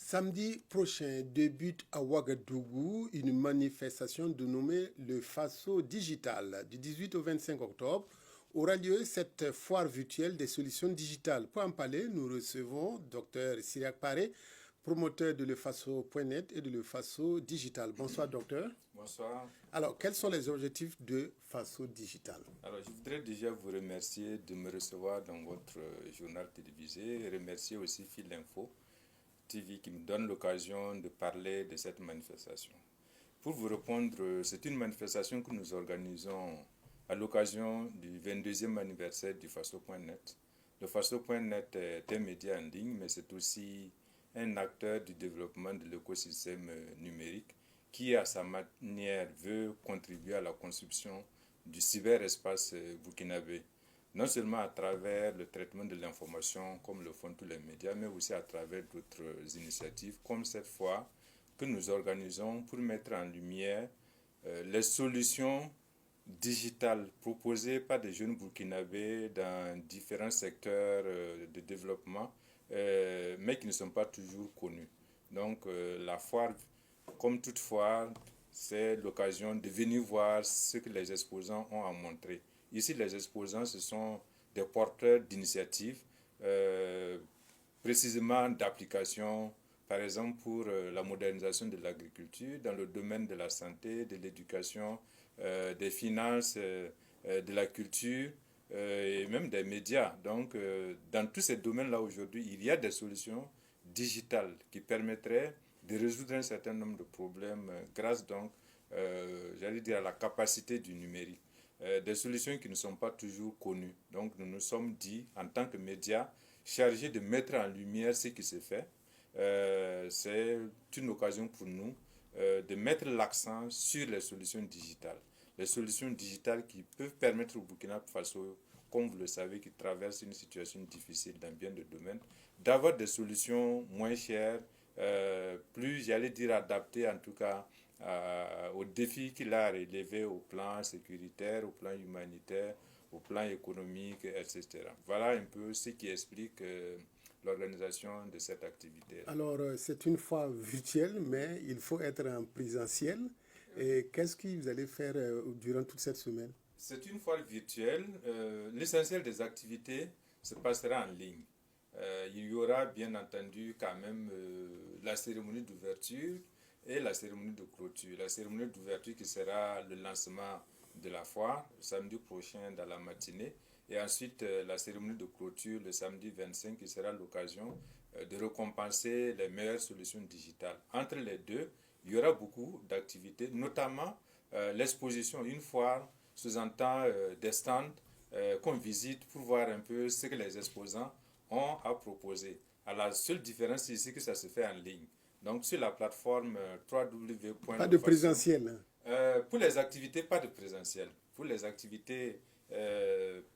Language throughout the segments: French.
Samedi prochain débute à Ouagadougou une manifestation dénommée le Faso Digital. Du 18 au 25 octobre aura lieu cette foire virtuelle des solutions digitales. Pour en parler, nous recevons Dr Cyriac Paré, promoteur de lefaso.net et de lefaso Digital. Bonsoir docteur. Bonsoir. Alors, quels sont les objectifs de Faso Digital? Alors, je voudrais déjà vous remercier de me recevoir dans votre journal télévisé et remercier aussi Fil Info TV qui me donne l'occasion de parler de cette manifestation. Pour vous répondre, c'est une manifestation que nous organisons à l'occasion du 22e anniversaire du Faso.net. Le Faso.net est un média en ligne, mais c'est aussi un acteur du développement de l'écosystème numérique qui, à sa manière, veut contribuer à la construction du cyberespace burkinabé. Non seulement à travers le traitement de l'information, comme le font tous les médias, mais aussi à travers d'autres initiatives, comme cette fois que nous organisons pour mettre en lumière les solutions digitales proposées par des jeunes burkinabés dans différents secteurs de développement, mais qui ne sont pas toujours connus. Donc la foire, comme toute foire, c'est l'occasion de venir voir ce que les exposants ont à montrer. Ici, les exposants, ce sont des porteurs d'initiatives, précisément d'applications, par exemple pour la modernisation de l'agriculture, dans le domaine de la santé, de l'éducation, des finances, de la culture et même des médias. Donc, dans tous ces domaines-là aujourd'hui, il y a des solutions digitales qui permettraient de résoudre un certain nombre de problèmes grâce donc, j'allais dire, à la capacité du numérique. Des solutions qui ne sont pas toujours connues. Donc nous nous sommes dit, en tant que médias, chargés de mettre en lumière ce qui se fait. C'est une occasion pour nous de mettre l'accent sur les solutions digitales. Les solutions digitales qui peuvent permettre au Burkina Faso, comme vous le savez, qui traverse une situation difficile dans bien de domaines, d'avoir des solutions moins chères, plus, j'allais dire, adaptées en tout cas aux défis qu'il a relevés au plan sécuritaire, au plan humanitaire, au plan économique, etc. Voilà un peu ce qui explique l'organisation de cette activité. Alors, c'est une fois virtuelle, mais il faut être en présentiel. Et qu'est-ce que vous allez faire durant toute cette semaine? C'est une foire virtuelle. L'essentiel des activités se passera en ligne. Il y aura bien entendu quand même la cérémonie d'ouverture et la cérémonie de clôture. La cérémonie d'ouverture qui sera le lancement de la foire samedi prochain dans la matinée. Et ensuite la cérémonie de clôture le samedi 25 qui sera l'occasion de récompenser les meilleures solutions digitales. Entre les deux, il y aura beaucoup d'activités, notamment l'exposition, une foire sous-entend des stands qu'on visite pour voir un peu ce que les exposants ont à proposer. Alors, la seule différence ici, c'est que ça se fait en ligne. Donc, sur la plateforme www.lefaso. Pas de présentiel. Pour les activités, pas de présentiel. Pour les activités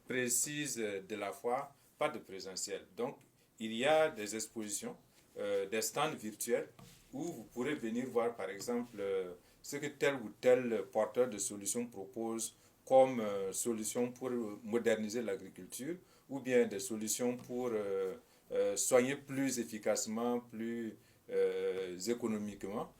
précises de la foire, pas de présentiel. Donc, il y a des expositions, des stands virtuels où vous pourrez venir voir, par exemple, ce que tel ou tel porteur de solutions propose comme solution pour moderniser l'agriculture ou bien des solutions pour soigner plus efficacement, plus économiquement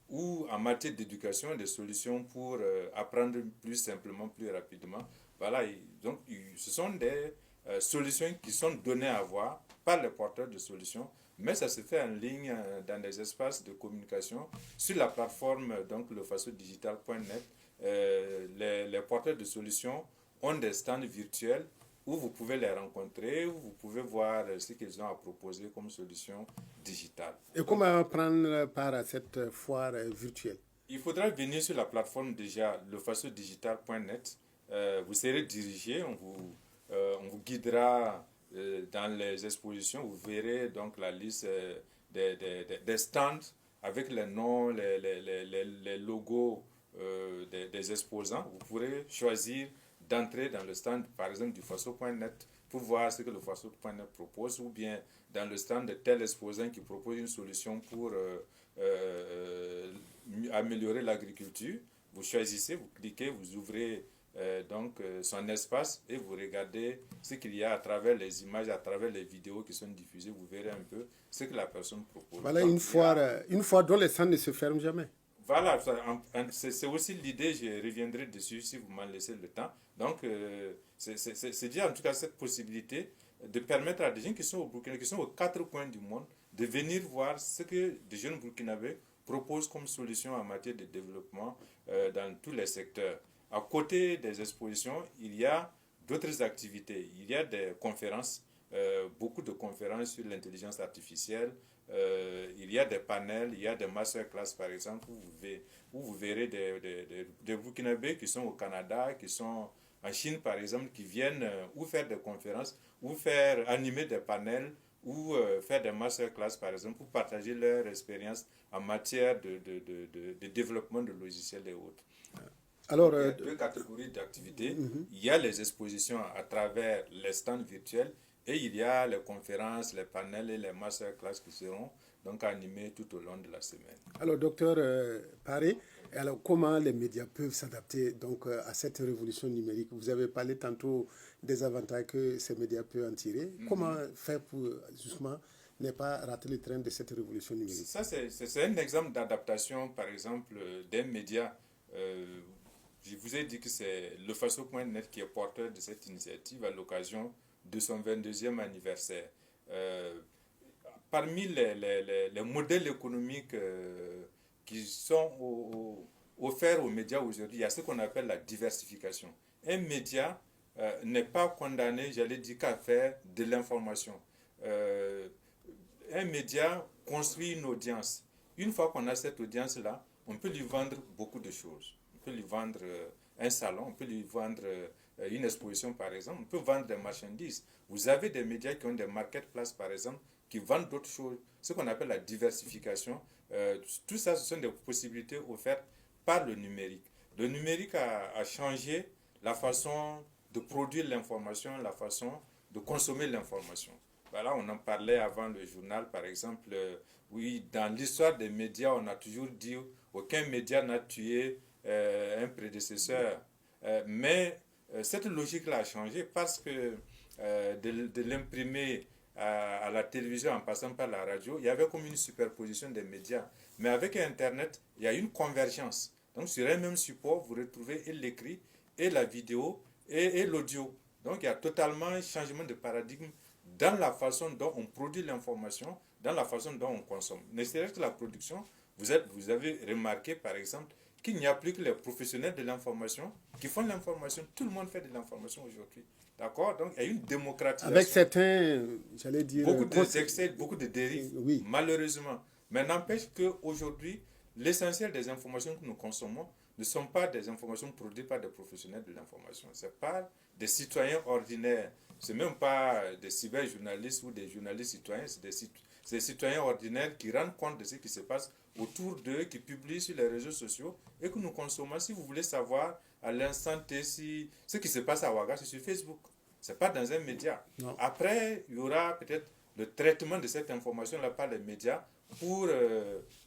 ou en matière d'éducation des solutions pour apprendre plus simplement, plus rapidement. Voilà, donc ce sont des solutions qui sont données à voir par les porteurs de solutions, mais ça se fait en ligne dans des espaces de communication sur la plateforme donc lefasodigital.net. Les porteurs de solutions ont des stands virtuels où vous pouvez les rencontrer, où vous pouvez voir ce qu'ils ont à proposer comme solution digitale. Et comment prendre part à cette foire virtuelle? Il faudra venir sur la plateforme déjà, lefasodigital.net. Vous serez dirigé, on vous guidera dans les expositions. Vous verrez donc la liste des stands avec les noms, les logos des exposants. Vous pourrez choisir d'entrer dans le stand, par exemple, du Faso.net pour voir ce que le Faso.net propose, ou bien dans le stand de tel exposant qui propose une solution pour améliorer l'agriculture. Vous choisissez, vous cliquez, vous ouvrez son espace et vous regardez ce qu'il y a à travers les images, à travers les vidéos qui sont diffusées, vous verrez un peu ce que la personne propose. Voilà une fois dont les centres ne se ferment jamais. Voilà, c'est aussi l'idée, je reviendrai dessus si vous m'en laissez le temps. Donc, c'est dire en tout cas cette possibilité de permettre à des gens qui sont au Burkina, qui sont aux quatre coins du monde, de venir voir ce que des jeunes Burkinabés proposent comme solution en matière de développement dans tous les secteurs. À côté des expositions, il y a d'autres activités. Il y a des conférences, beaucoup de conférences sur l'intelligence artificielle. Il y a des panels, il y a des masterclass par exemple, où vous verrez des Burkinabés qui sont au Canada, qui sont en Chine par exemple, qui viennent ou faire des conférences, ou faire animer des panels, ou faire des masterclass par exemple, pour partager leur expérience en matière de développement de logiciels et autres. Alors, il y a deux catégories d'activités. Il y a les expositions à travers les stands virtuels et il y a les conférences, les panels et les masterclass qui seront donc animés tout au long de la semaine. Alors, docteur Paré, alors comment les médias peuvent s'adapter donc à cette révolution numérique? Vous avez parlé tantôt des avantages que ces médias peuvent en tirer. Comment faire pour justement ne pas rater le train de cette révolution numérique? Ça, c'est un exemple d'adaptation, par exemple, d'un média. Je vous ai dit que c'est le Faso.net qui est porteur de cette initiative à l'occasion de son 22e anniversaire. Parmi les modèles économiques qui sont offerts aux médias aujourd'hui, il y a ce qu'on appelle la diversification. Un média n'est pas condamné, j'allais dire, qu'à faire de l'information. Un média construit une audience. Une fois qu'on a cette audience-là, on peut lui vendre beaucoup de choses. On peut lui vendre un salon, on peut lui vendre une exposition par exemple, on peut vendre des marchandises. Vous avez des médias qui ont des marketplaces par exemple, qui vendent d'autres choses, ce qu'on appelle la diversification. Tout ça, ce sont des possibilités offertes par le numérique. Le numérique a changé la façon de produire l'information, la façon de consommer l'information. Voilà, on en parlait avant le journal par exemple. Oui, dans l'histoire des médias, on a toujours dit aucun média n'a tué un prédécesseur. Mais cette logique-là a changé parce que de l'imprimer à la télévision en passant par la radio, il y avait comme une superposition des médias. Mais avec Internet, il y a une convergence. Donc sur un même support, vous retrouvez et l'écrit, et la vidéo, et l'audio. Donc il y a totalement un changement de paradigme dans la façon dont on produit l'information, dans la façon dont on consomme. Ne serait-ce que la production, vous avez remarqué par exemple qu'il n'y a plus que les professionnels de l'information qui font l'information. Tout le monde fait de l'information aujourd'hui. D'accord? Donc, il y a une démocratisation. Avec certains, j'allais dire... Beaucoup d'excès, beaucoup de dérives, oui. Malheureusement. Mais n'empêche qu'aujourd'hui, l'essentiel des informations que nous consommons ne sont pas des informations produites par des professionnels de l'information. C'est pas des citoyens ordinaires. C'est même pas des cyberjournalistes ou des journalistes citoyens. C'est des citoyens ordinaires qui rendent compte de ce qui se passe autour d'eux, qui publient sur les réseaux sociaux et que nous consommons. Si vous voulez savoir à l'instant T ce qui se passe à Ouaga, c'est sur Facebook. Ce n'est pas dans un média. Non. Après, il y aura peut-être le traitement de cette information-là par les médias pour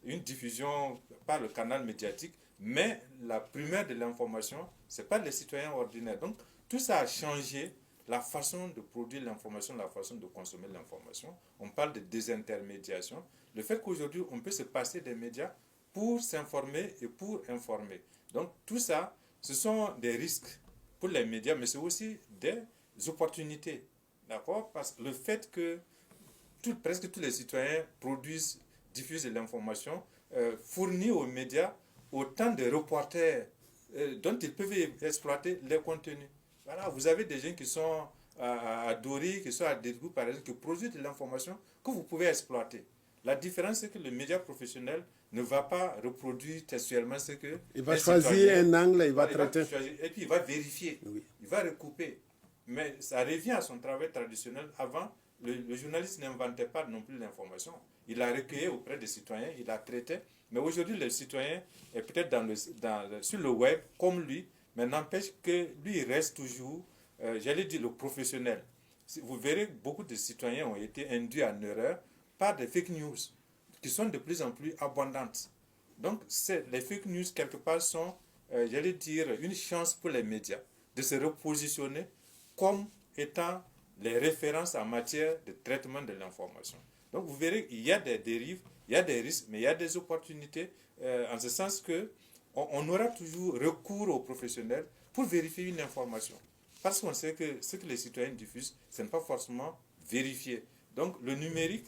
une diffusion par le canal médiatique. Mais la primaire de l'information, ce n'est pas les citoyens ordinaires. Donc, tout ça a changé la façon de produire l'information, la façon de consommer l'information. On parle de désintermédiation. Le fait qu'aujourd'hui, on peut se passer des médias pour s'informer et pour informer. Donc, tout ça, ce sont des risques pour les médias, mais c'est aussi des opportunités. D'accord? Parce que le fait que presque tous les citoyens diffusent de l'information, fournit aux médias autant de reporters dont ils peuvent exploiter les contenus. Voilà, vous avez des gens qui sont à Dori, qui sont à Dérgou, par exemple, qui produisent de l'information que vous pouvez exploiter. La différence, c'est que le média professionnel ne va pas reproduire textuellement ce que... Il va choisir un angle, il va traiter. Et puis il va vérifier, oui. Il va recouper. Mais ça revient à son travail traditionnel. Avant, le journaliste n'inventait pas non plus l'information. Il la recueillait auprès des citoyens, il la traitait. Mais aujourd'hui, le citoyen est peut-être sur le web comme lui, mais n'empêche que lui, il reste toujours, j'allais dire, le professionnel. Vous verrez que beaucoup de citoyens ont été induits en erreur par des fake news qui sont de plus en plus abondantes. Donc, les fake news, quelque part, sont, j'allais dire, une chance pour les médias. de se repositionner comme étant les références en matière de traitement de l'information. Donc vous verrez qu'il y a des dérives, il y a des risques, mais il y a des opportunités, en ce sens que on aura toujours recours aux professionnels pour vérifier une information. Parce qu'on sait que ce que les citoyens diffusent, ce n'est pas forcément vérifié. Donc le numérique,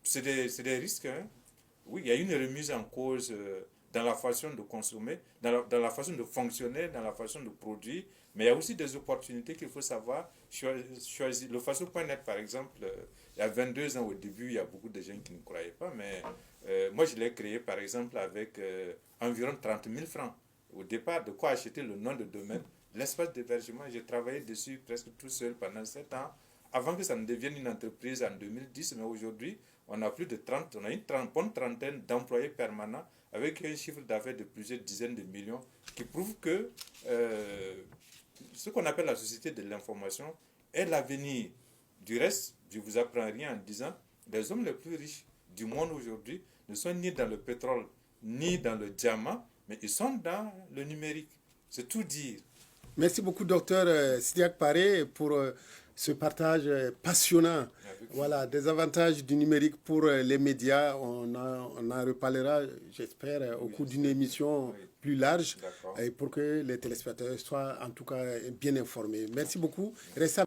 c'est des risques. Hein. Oui, il y a une remise en cause dans la façon de consommer, dans la façon de fonctionner, dans la façon de produire, mais il y a aussi des opportunités qu'il faut savoir choisir. Le Faso.net, par exemple, il y a 22 ans au début, il y a beaucoup de gens qui ne croyaient pas, mais moi je l'ai créé par exemple avec environ 30 000 francs. Au départ, de quoi acheter le nom de domaine, l'espace d'hébergement, j'ai travaillé dessus presque tout seul pendant 7 ans, avant que ça ne devienne une entreprise en 2010, mais aujourd'hui, on a plus de 30, on a une bonne trentaine d'employés permanents avec un chiffre d'affaires de plusieurs dizaines de millions qui prouve que ce qu'on appelle la société de l'information est l'avenir. Du reste, je ne vous apprends rien en disant les hommes les plus riches du monde aujourd'hui ne sont ni dans le pétrole ni dans le diamant, mais ils sont dans le numérique. C'est tout dire. Merci beaucoup, docteur Sidiak Paré, pour ce partage passionnant. Voilà, des avantages du numérique pour les médias. On en reparlera, j'espère, au cours d'une émission plus large, et pour que les téléspectateurs soient en tout cas bien informés. Merci beaucoup. Restez